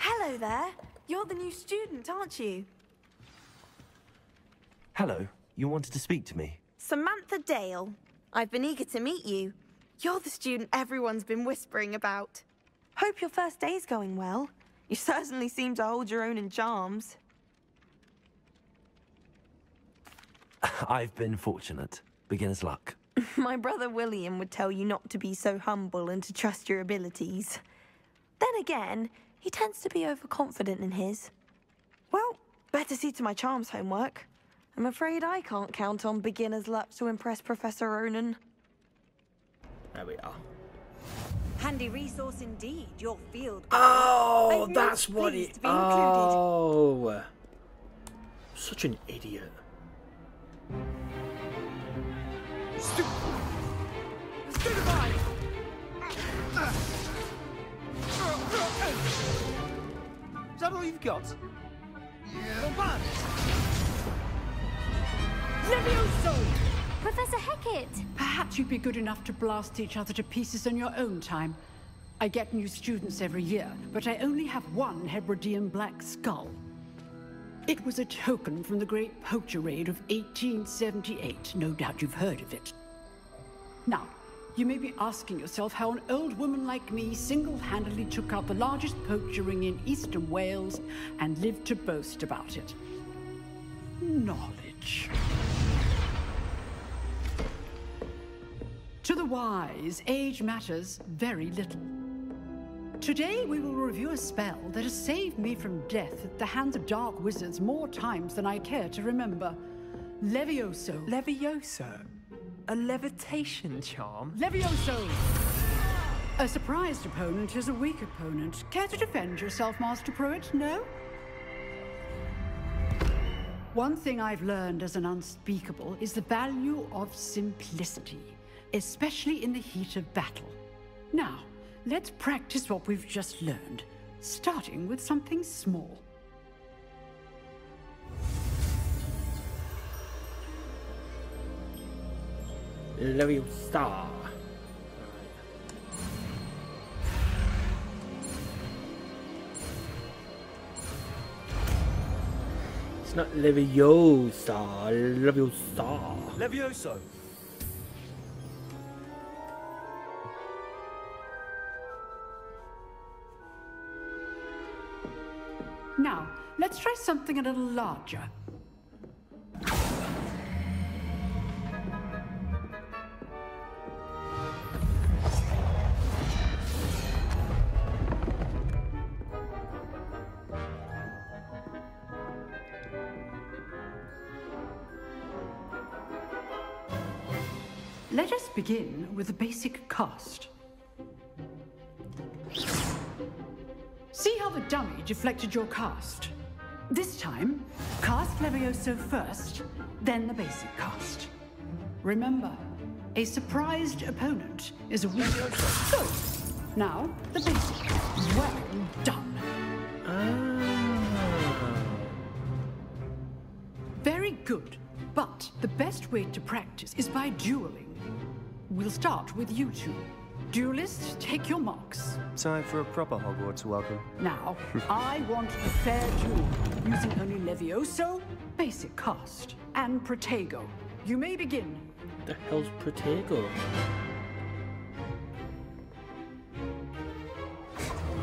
Hello there. You're the new student, aren't you? Hello. You wanted to speak to me? Samantha Dale. I've been eager to meet you. You're the student everyone's been whispering about. Hope your first day's going well. You certainly seem to hold your own in charms. I've been fortunate. Beginner's luck. My brother William would tell you not to be so humble and to trust your abilities. Then again, he tends to be overconfident in his. Well, better see to my charms homework. I'm afraid I can't count on beginner's luck to impress Professor Ronan. There we are. Handy resource indeed, your field. Oh, I'm that's most what pleased it... to be included. Oh. Such an idiot. Stupefy! Is that all you've got? Yeah. Levioso! Professor Hecat! Perhaps you'd be good enough to blast each other to pieces in your own time. I get new students every year, but I only have one Hebridean black skull. It was a token from the Great Poacher Raid of 1878. No doubt you've heard of it. Now, you may be asking yourself how an old woman like me single-handedly took out the largest poacher ring in eastern Wales and lived to boast about it. Knowledge. To the wise, age matters very little. Today we will review a spell that has saved me from death at the hands of dark wizards more times than I care to remember. Levioso. Levioso? A levitation charm? Levioso! A surprised opponent is a weak opponent. Care to defend yourself, Master Pruitt? No? One thing I've learned as an unspeakable is the value of simplicity, especially in the heat of battle. Now, let's practice what we've just learned, starting with something small. Leviosa. It's not Leviosa. Leviosa. Levioso! Now, let's try something a little larger. Let us begin with the basic cast. See how the dummy deflected your cast? This time, cast Levioso first, then the basic cast. Remember, a surprised opponent is a weak... So, now, the basic. Well done. Very good, but the best way to practice is by dueling. We'll start with you two. Duelists, take your marks. Time for a proper Hogwarts welcome. Now, I want a fair duel, using only Levioso, basic cast, and Protego. You may begin. The hell's Protego?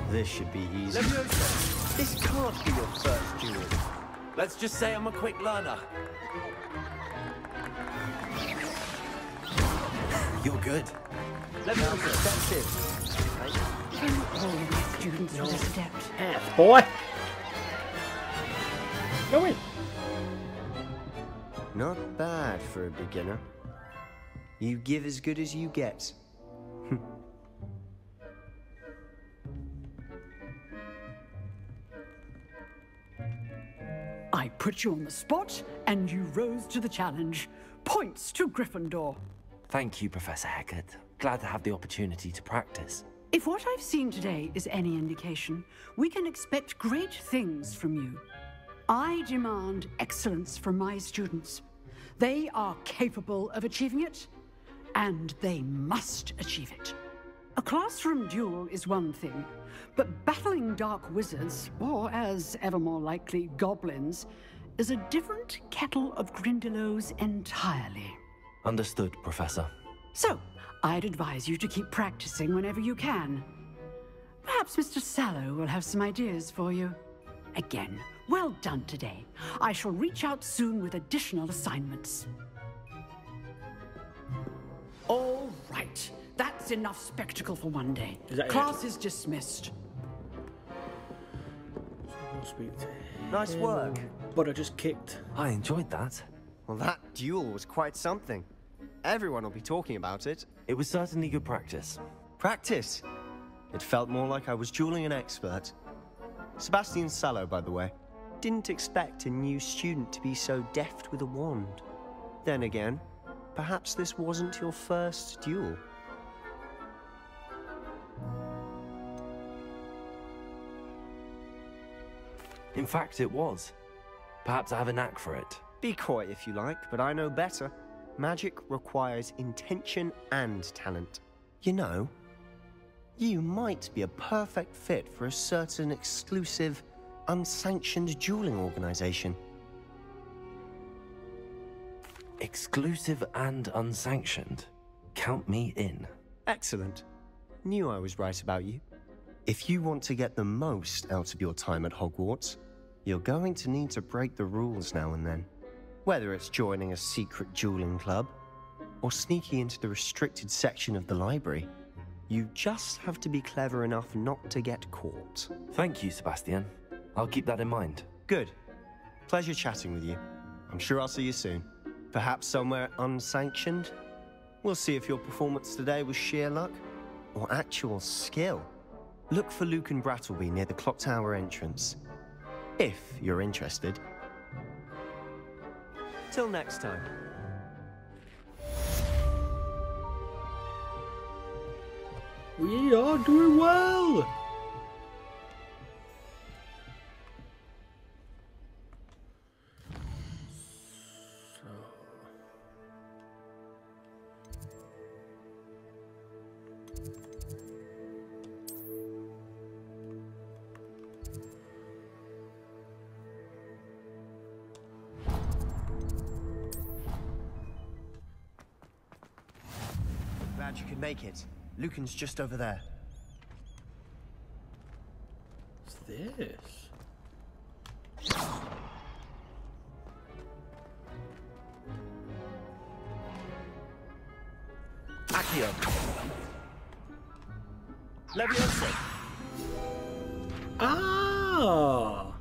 This should be easy. Levioso! This can't be your first duel. Let's just say I'm a quick learner. You're good. Levioso, that's it. Can all my students will adapt? Ass, boy! Go in! Not bad for a beginner. You give as good as you get. I put you on the spot, and you rose to the challenge. Points to Gryffindor. Thank you, Professor Hecat. Glad to have the opportunity to practice. If what I've seen today is any indication, we can expect great things from you. I demand excellence from my students. They are capable of achieving it, and they must achieve it. A classroom duel is one thing, but battling dark wizards, or as ever more likely, goblins, is a different kettle of Grindylows entirely. Understood, Professor. So, I'd advise you to keep practicing whenever you can. Perhaps Mr. Sallow will have some ideas for you. Again, well done today. I shall reach out soon with additional assignments. All right. That's enough spectacle for one day. Class is dismissed. Nice work. But I just kicked. I enjoyed that. Well, that duel was quite something. Everyone will be talking about it. It was certainly good practice. Practice? It felt more like I was dueling an expert. Sebastian Sallow, by the way. Didn't expect a new student to be so deft with a wand. Then again, perhaps this wasn't your first duel. In fact, it was. Perhaps I have a knack for it. Be coy if you like, but I know better. Magic requires intention and talent. You know, you might be a perfect fit for a certain exclusive, unsanctioned dueling organization. Exclusive and unsanctioned. Count me in. Excellent. Knew I was right about you. If you want to get the most out of your time at Hogwarts, you're going to need to break the rules now and then. Whether it's joining a secret dueling club, or sneaking into the restricted section of the library, you just have to be clever enough not to get caught. Thank you, Sebastian. I'll keep that in mind. Good. Pleasure chatting with you. I'm sure I'll see you soon. Perhaps somewhere unsanctioned? We'll see if your performance today was sheer luck, or actual skill. Look for Luke and Brattleby near the clock tower entrance. If you're interested. Till next time. We are doing well! Glad you could make it. Lucan's just over there. What's this? Accio. Leviosa. Ah!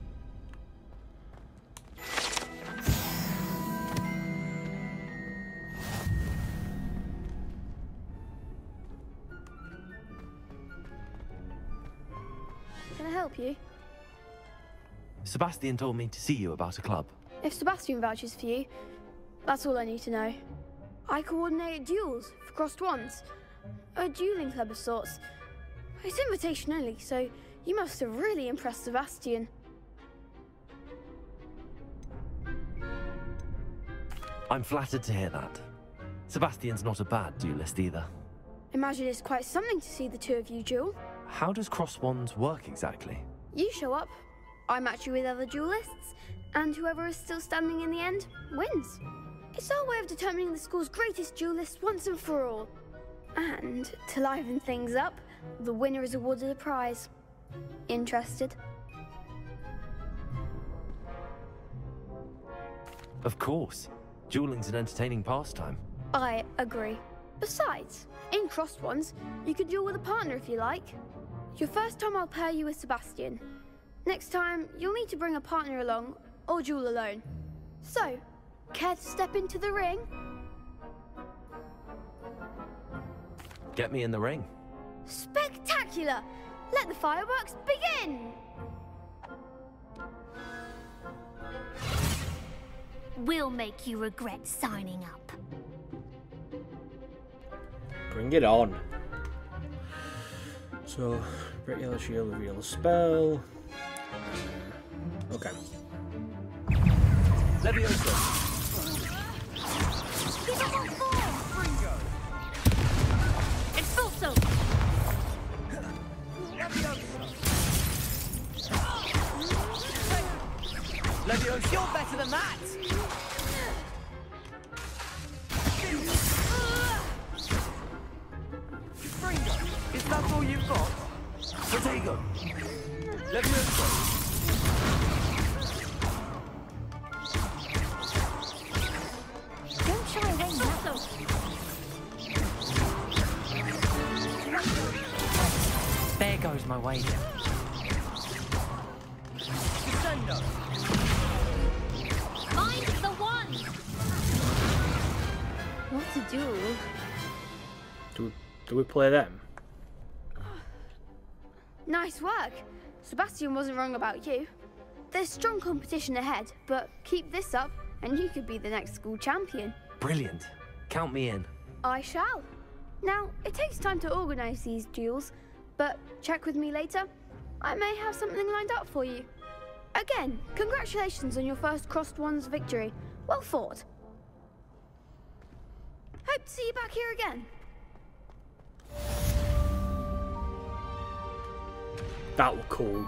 Can I help you? Sebastian told me to see you about a club. If Sebastian vouches for you, that's all I need to know. I coordinate duels for crossed wands. A dueling club of sorts. It's invitation only, so you must have really impressed Sebastian. I'm flattered to hear that. Sebastian's not a bad duelist either. Imagine it's quite something to see the two of you duel. How does cross wands work exactly? You show up, I match you with other duelists, and whoever is still standing in the end wins. It's our way of determining the school's greatest duelist once and for all. And to liven things up, the winner is awarded a prize. Interested? Of course. Dueling's an entertaining pastime. I agree. Besides, in crossed ones, you could duel with a partner if you like. Your first time I'll pair you with Sebastian. Next time, you'll need to bring a partner along, or duel alone. So, care to step into the ring? Get me in the ring. Spectacular! Let the fireworks begin! We'll make you regret signing up. Bring it on. So, break yellow shield, reveal a spell. Okay. Leviosa. Expulso! Leviosa. You're better than that. Is that all you've got? Potato. Leviosa. Don't shy away now. There goes my wager. Descendo. Find the one. What a duel. Do we play them? Nice work. Sebastian wasn't wrong about you. There's strong competition ahead, but keep this up and you could be the next school champion. Brilliant. Count me in. I shall. Now, it takes time to organise these duels, but check with me later. I may have something lined up for you. Again, congratulations on your first Crossed Ones victory. Well fought. Hope to see you back here again. That was cool.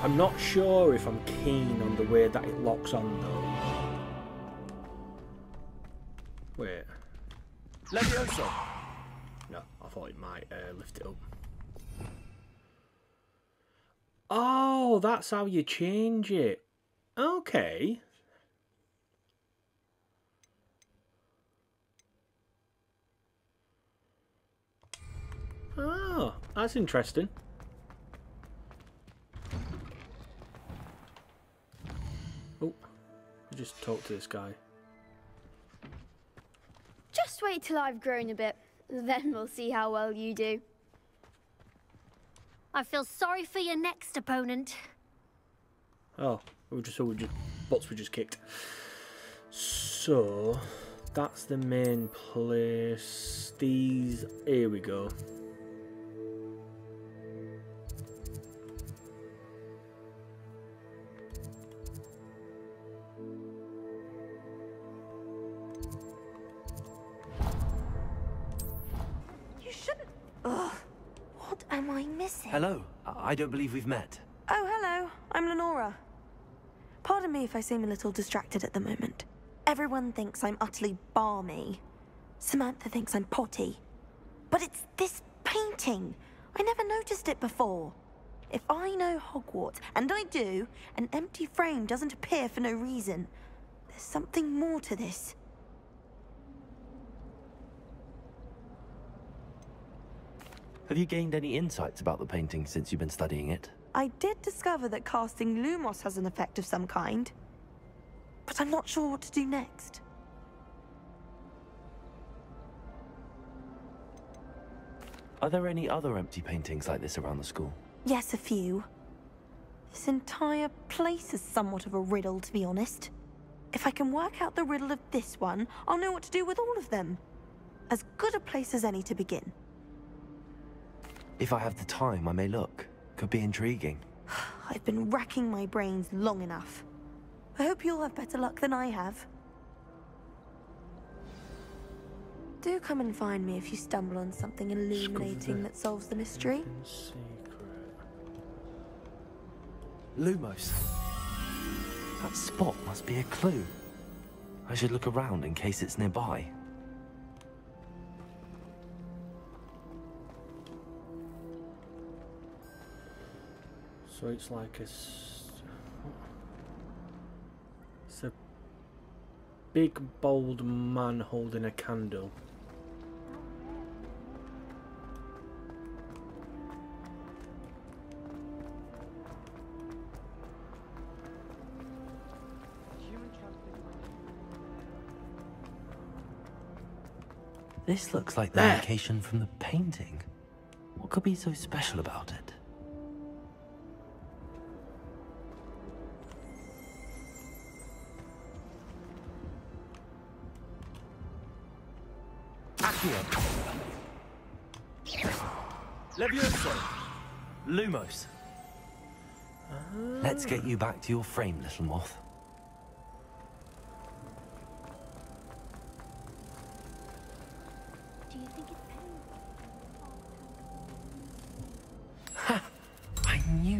I'm not sure if I'm keen on the way that it locks on though. Wait. Leviosa. No, I thought it might lift it up. Oh, that's how you change it. Okay. Oh, that's interesting. Oh, I just talked to this guy. Just wait till I've grown a bit, then we'll see how well you do. I feel sorry for your next opponent. Oh, butts were just kicked. So, that's the main place. These, here we go. You shouldn't. Ugh. What am I missing? Hello. I don't believe we've met. Oh, hello. I'm Lenora. Pardon me if I seem a little distracted at the moment. Everyone thinks I'm utterly balmy. Samantha thinks I'm potty. But it's this painting. I never noticed it before. If I know Hogwarts, and I do, an empty frame doesn't appear for no reason. There's something more to this. Have you gained any insights about the painting since you've been studying it? I did discover that casting Lumos has an effect of some kind. But I'm not sure what to do next. Are there any other empty paintings like this around the school? Yes, a few. This entire place is somewhat of a riddle, to be honest. If I can work out the riddle of this one, I'll know what to do with all of them. As good a place as any to begin. If I have the time, I may look. Could be intriguing. I've been racking my brains long enough. I hope you'll have better luck than I have. Do come and find me if you stumble on something illuminating that solves the mystery. Lumos. That spot must be a clue. I should look around in case it's nearby. So it's like it's a big bold man holding a candle. This looks like the location from the painting. What could be so special about it? Leviosa. Lumos. Let's get you back to your frame, little moth. Do you think it's pain?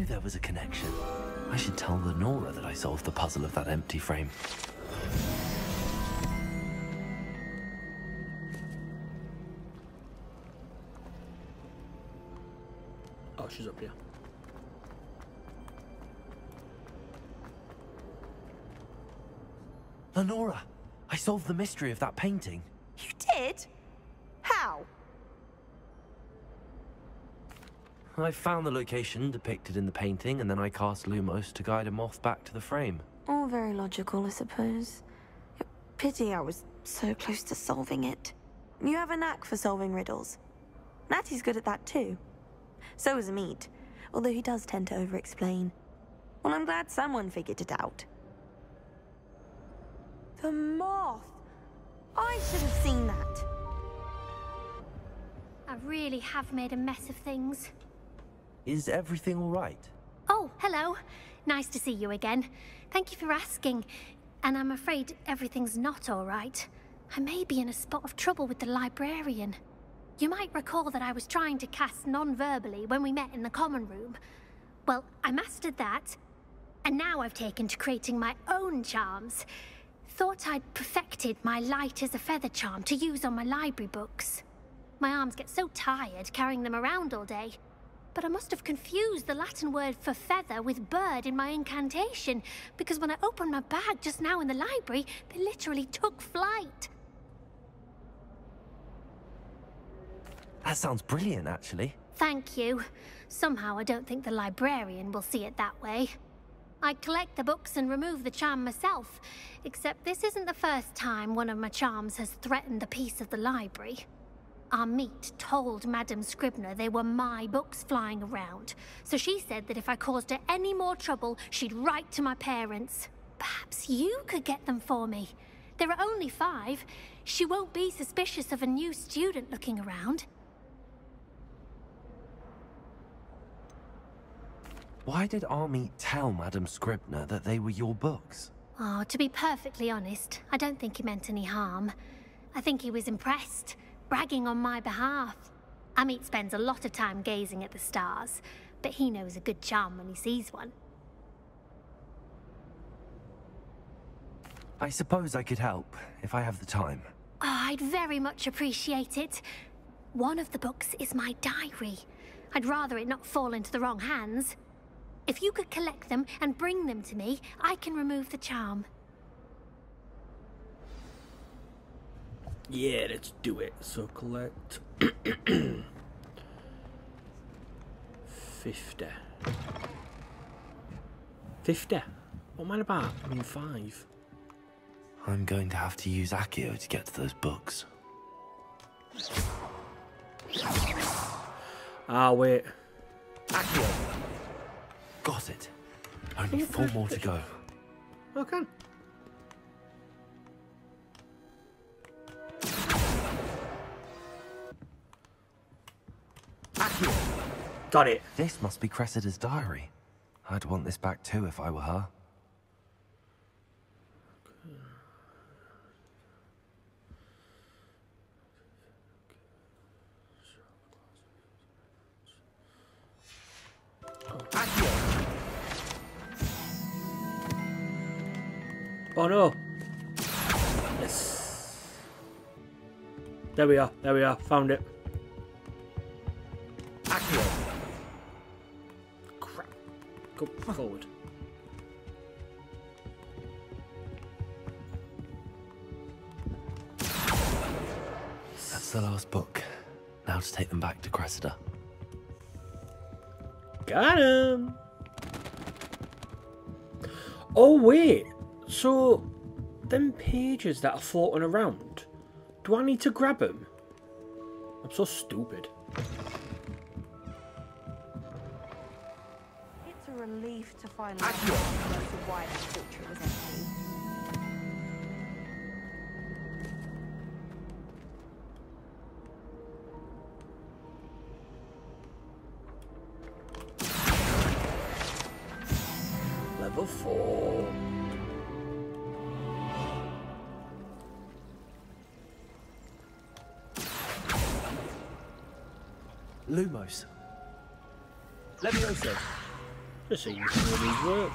knew there was a connection. I should tell Lenora that I solved the puzzle of that empty frame. Oh, she's up here. Lenora, I solved the mystery of that painting. You did? How? I found the location depicted in the painting, and then I cast Lumos to guide a moth back to the frame. All very logical, I suppose. Pity I was so close to solving it. You have a knack for solving riddles. Natty's good at that too. So is Amit, although he does tend to over-explain. Well, I'm glad someone figured it out. The moth! I should have seen that. I really have made a mess of things. Is everything all right? Oh, hello. Nice to see you again. Thank you for asking. And I'm afraid everything's not all right. I may be in a spot of trouble with the librarian. You might recall that I was trying to cast non-verbally when we met in the common room. Well, I mastered that, and now I've taken to creating my own charms. Thought I'd perfected my light as a feather charm to use on my library books. My arms get so tired carrying them around all day. But I must have confused the Latin word for feather with bird in my incantation, because when I opened my bag just now in the library, they literally took flight. That sounds brilliant, actually. Thank you. Somehow I don't think the librarian will see it that way. I'd collect the books and remove the charm myself, except this isn't the first time one of my charms has threatened the peace of the library. Amit told Madame Scribner they were my books flying around, so she said that if I caused her any more trouble, she'd write to my parents. Perhaps you could get them for me. There are only 5. She won't be suspicious of a new student looking around. Why did Amit tell Madame Scribner that they were your books? Oh, to be perfectly honest, I don't think he meant any harm. I think he was impressed, bragging on my behalf. Amit spends a lot of time gazing at the stars, but he knows a good charm when he sees one. I suppose I could help, if I have the time. Oh, I'd very much appreciate it. One of the books is my diary. I'd rather it not fall into the wrong hands. If you could collect them and bring them to me, I can remove the charm. Yeah, let's do it. So collect 50. 50? What am I about? I mean 5. I'm going to have to use Accio to get to those books. Ah, wait. Accio! Got it. Only 4 more to go. Okay. Accio! Got it. This must be Cressida's diary. I'd want this back too if I were her. Oh no! Yes. There we are. There we are. Found it. Accio! Crap. Go forward. That's the last book. Now to take them back to Cressida. Got him! Oh wait! So, them pages that are floating around, do I need to grab them? I'm so stupid. It's a relief to find out why that portrait was empty. Level 4. Lumos. Levioso. Just see if some of these work.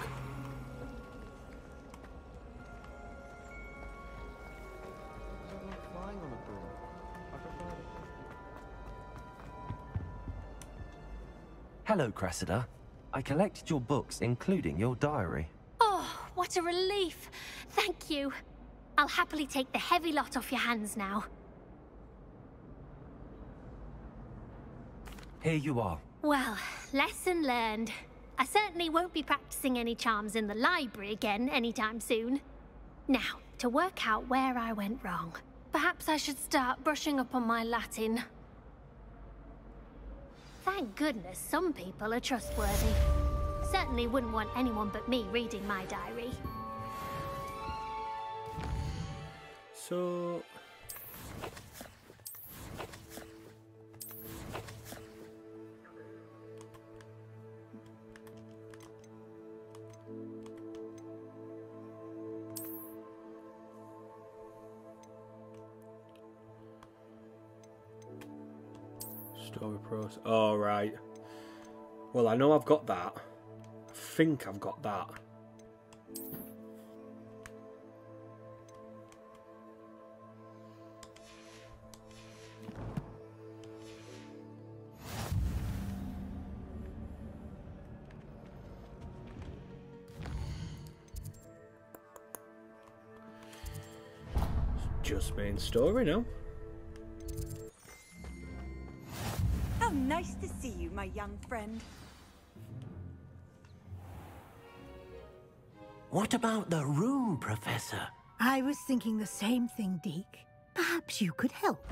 Hello, Cressida. I collected your books, including your diary. Oh, what a relief. Thank you. I'll happily take the heavy lot off your hands now. Here you are. Well, lesson learned. I certainly won't be practicing any charms in the library again anytime soon. Now, to work out where I went wrong. Perhaps I should start brushing up on my Latin. Thank goodness some people are trustworthy. Certainly wouldn't want anyone but me reading my diary. So... Story process. Oh, right. Well, I know I've got that. I think I've got that. It's just main story now. How nice to see you, my young friend. What about the room, Professor? I was thinking the same thing, Deke. Perhaps you could help.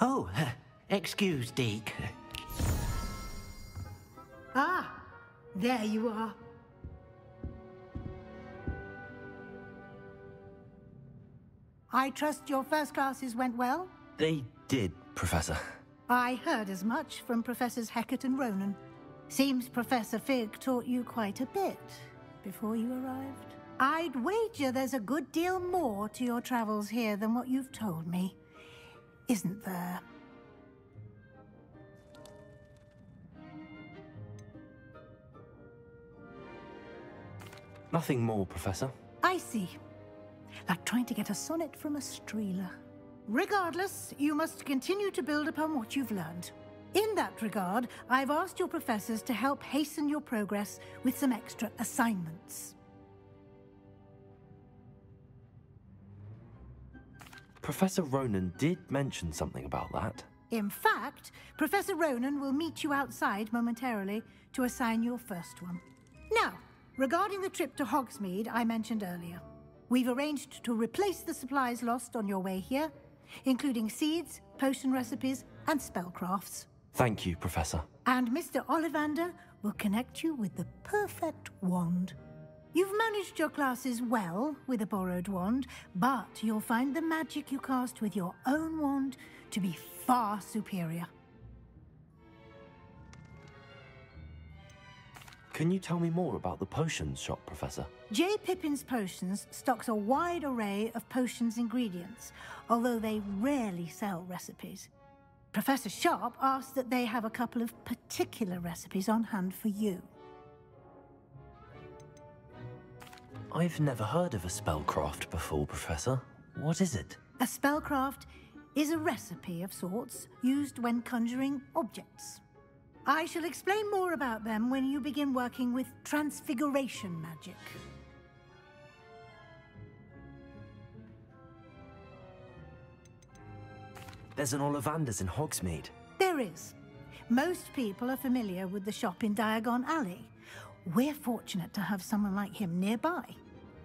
Oh, excuse, Deke. Ah, there you are. I trust your first classes went well? They did, Professor. I heard as much from Professors Hecat and Ronan. Seems Professor Fig taught you quite a bit before you arrived. I'd wager there's a good deal more to your travels here than what you've told me. Isn't there? Nothing more, Professor. I see. Like trying to get a sonnet from a streeler. Regardless, you must continue to build upon what you've learned. In that regard, I've asked your professors to help hasten your progress with some extra assignments. Professor Ronan did mention something about that. In fact, Professor Ronan will meet you outside momentarily to assign your first one. Now, regarding the trip to Hogsmeade I mentioned earlier, we've arranged to replace the supplies lost on your way here, including seeds, potion recipes, and spellcrafts. Thank you, Professor. And Mr. Ollivander will connect you with the perfect wand. You've managed your classes well with a borrowed wand, but you'll find the magic you cast with your own wand to be far superior. Can you tell me more about the potions shop, Professor? J. Pippin's Potions stocks a wide array of potions ingredients, although they rarely sell recipes. Professor Sharp asked that they have a couple of particular recipes on hand for you. I've never heard of a spellcraft before, Professor. What is it? A spellcraft is a recipe of sorts used when conjuring objects. I shall explain more about them when you begin working with transfiguration magic. There's an Ollivander's in Hogsmeade. There is. Most people are familiar with the shop in Diagon Alley. We're fortunate to have someone like him nearby.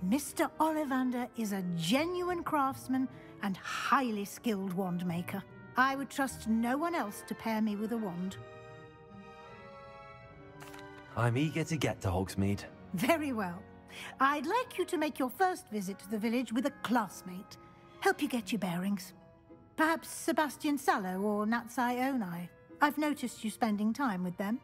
Mr. Ollivander is a genuine craftsman and highly skilled wand maker. I would trust no one else to pair me with a wand. I'm eager to get to Hogsmeade. Very well. I'd like you to make your first visit to the village with a classmate. Help you get your bearings. Perhaps Sebastian Sallow or Natsai Onai. I've noticed you spending time with them.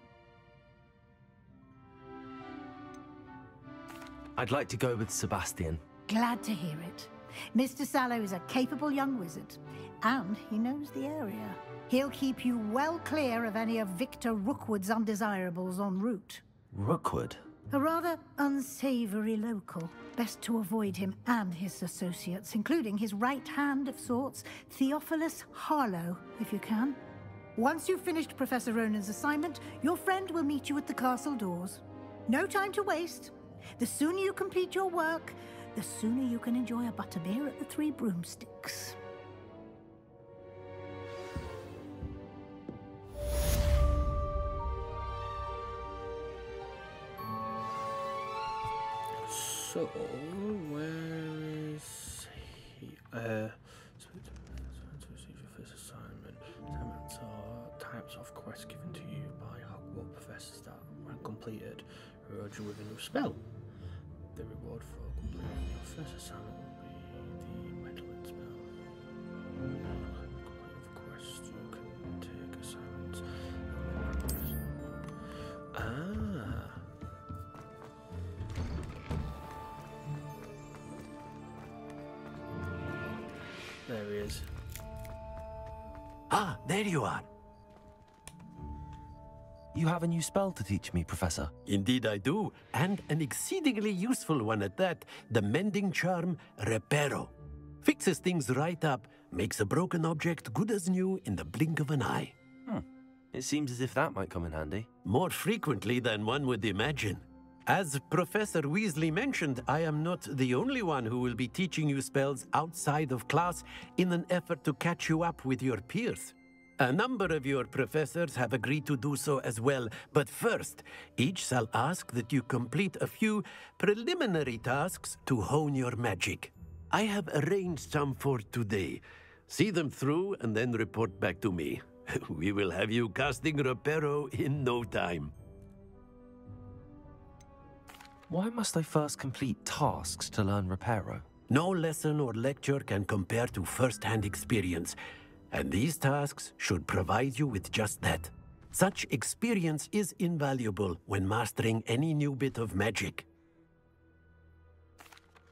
I'd like to go with Sebastian. Glad to hear it. Mr. Sallow is a capable young wizard, and he knows the area. He'll keep you well clear of any of Victor Rookwood's undesirables en route. Rookwood? A rather unsavory local. Best to avoid him and his associates, including his right hand of sorts, Theophilus Harlow, if you can. Once you've finished Professor Ronan's assignment, your friend will meet you at the castle doors. No time to waste. The sooner you complete your work, the sooner you can enjoy a butterbeer at the Three Broomsticks. So, where is he? First assignment. Assignments are types of quests given to you by Hogwarts professors that, when completed, reward you with a new spell. The reward for completing your first assignment will be the meddling spell. Completing the quest, you can take assignments. There he is. Ah, there you are. You have a new spell to teach me, Professor. Indeed I do, and an exceedingly useful one at that. The mending charm, Reparo. Fixes things right up, makes a broken object good as new in the blink of an eye. It seems as if that might come in handy. More frequently than one would imagine. As Professor Weasley mentioned, I am not the only one who will be teaching you spells outside of class in an effort to catch you up with your peers. A number of your professors have agreed to do so as well, but first, each shall ask that you complete a few preliminary tasks to hone your magic. I have arranged some for today. See them through and then report back to me. We will have you casting Reparo in no time. Why must I first complete tasks to learn Reparo? No lesson or lecture can compare to first-hand experience, and these tasks should provide you with just that. Such experience is invaluable when mastering any new bit of magic.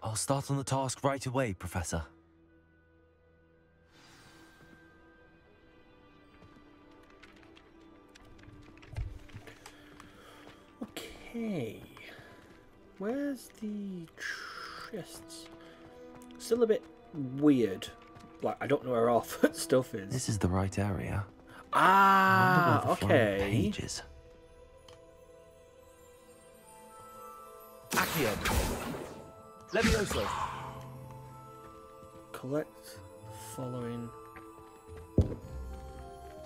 I'll start on the task right away, Professor. Okay. Where's the chests? Still a bit weird. Like, I don't know where our stuff is. This is the right area. Ah, okay. Pages. Accio. Levioso. Collect the following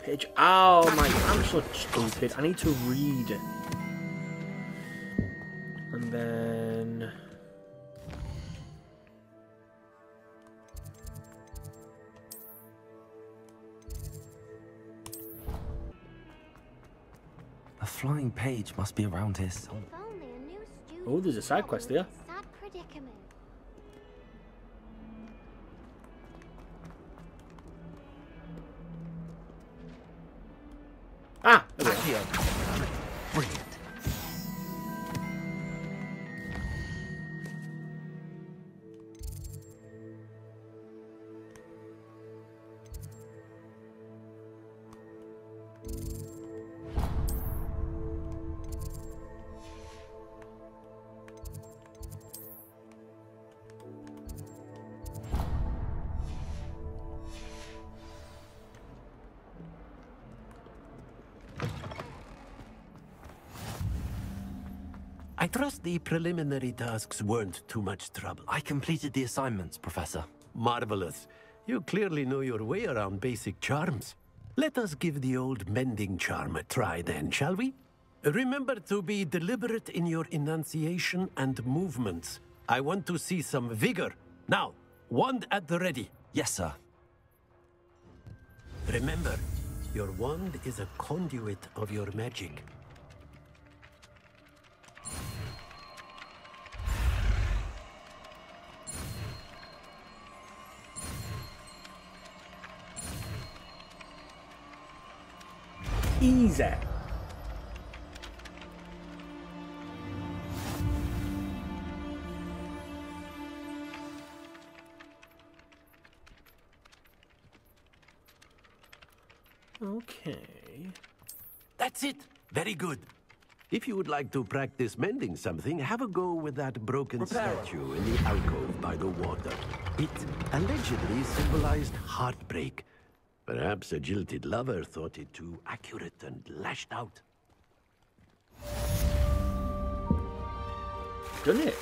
page. Oh my! I'm so stupid. I need to read. And then a flying page must be around here somewhere. oh, there's a side quest there. Sad predicament. Ah, there we Accio. are. Brilliant. I trust the preliminary tasks weren't too much trouble. I completed the assignments, Professor. Marvelous. You clearly know your way around basic charms. Let us give the old mending charm a try then, shall we? Remember to be deliberate in your enunciation and movements. I want to see some vigor. Now, wand at the ready. Yes, sir. Remember, your wand is a conduit of your magic. Easy. Okay. That's it. Very good. If you would like to practice mending something, have a go with that broken statue in the alcove by the water. It allegedly symbolized heartbreak. Perhaps a jilted lover thought it too accurate and lashed out. Done it.